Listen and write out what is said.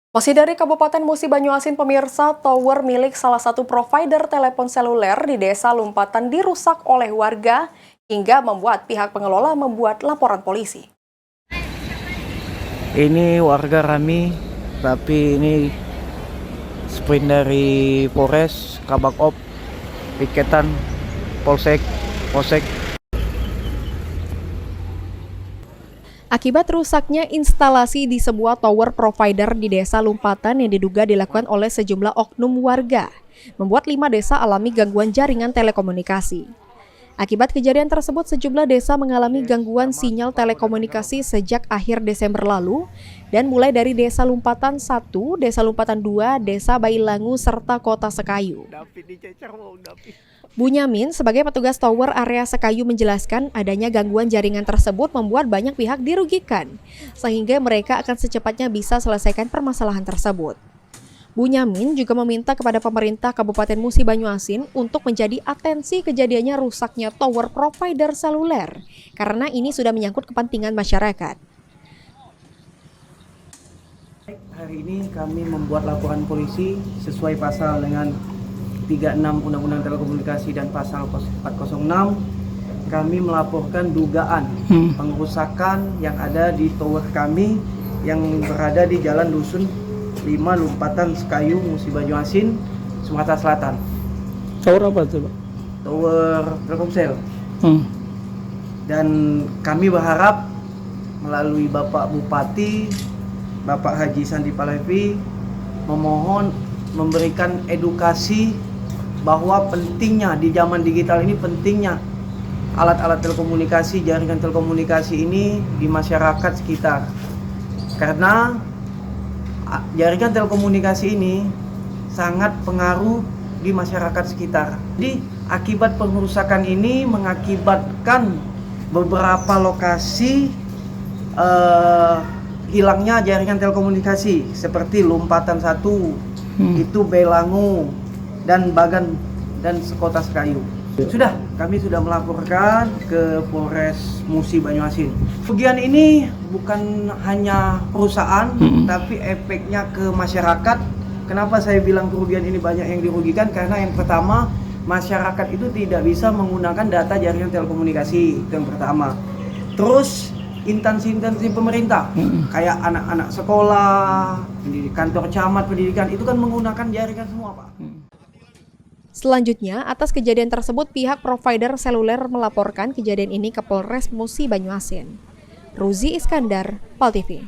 Masih dari Kabupaten Musi Banyuasin, pemirsa, tower milik salah satu provider telepon seluler di Desa Lumpatan dirusak oleh warga hingga membuat pihak pengelola membuat laporan polisi. Ini warga Rami, tapi ini sprint dari Polres, Kabak-Op, piketan, Polsek. Akibat rusaknya instalasi di sebuah tower provider di Desa Lumpatan yang diduga dilakukan oleh sejumlah oknum warga, membuat 5 desa alami gangguan jaringan telekomunikasi. Akibat kejadian tersebut, sejumlah desa mengalami gangguan sinyal telekomunikasi sejak akhir Desember lalu, dan mulai dari Desa Lumpatan 1, Desa Lumpatan 2, Desa Bailangu, serta Kota Sekayu. Bunyamin sebagai petugas tower area Sekayu menjelaskan adanya gangguan jaringan tersebut membuat banyak pihak dirugikan, sehingga mereka akan secepatnya bisa selesaikan permasalahan tersebut. Bunyamin juga meminta kepada pemerintah Kabupaten Musi Banyuasin untuk menjadi atensi kejadiannya rusaknya tower provider seluler, karena ini sudah menyangkut kepentingan masyarakat. Hari ini kami membuat laporan polisi sesuai pasal dengan 36 Undang-Undang Telekomunikasi dan pasal 406. Kami melaporkan dugaan pengerusakan yang ada di tower kami yang berada di Jalan Dusun 5 Lumpatan Sekayu, Musi Banyuasin, Sumatera Selatan. Tower apa itu, Pak? Tower Telkomsel. Dan kami berharap melalui Bapak Bupati, Bapak Haji Sandi Palevi, memohon memberikan edukasi bahwa pentingnya di zaman digital ini, pentingnya alat-alat telekomunikasi, jaringan telekomunikasi ini di masyarakat sekitar. Karena jaringan telekomunikasi ini sangat pengaruh di masyarakat sekitar. Jadi akibat pengerusakan ini mengakibatkan beberapa lokasi hilangnya jaringan telekomunikasi seperti Lumpatan 1, itu Bailangu, dan Bagan dan Kota Sekayu. Kami sudah melaporkan ke Polres Musi Banyuasin. Kerugian ini bukan hanya perusahaan, tapi efeknya ke masyarakat. Kenapa saya bilang kerugian ini banyak yang dirugikan? Karena yang pertama, masyarakat itu tidak bisa menggunakan data jaringan telekomunikasi, itu yang pertama. Terus instansi-instansi pemerintah, kayak anak-anak sekolah, kantor camat, pendidikan, itu kan menggunakan jaringan semua, Pak. Selanjutnya, atas kejadian tersebut, pihak provider seluler melaporkan kejadian ini ke Polres Musi Banyuasin. Ruzi Iskandar, PAL TV.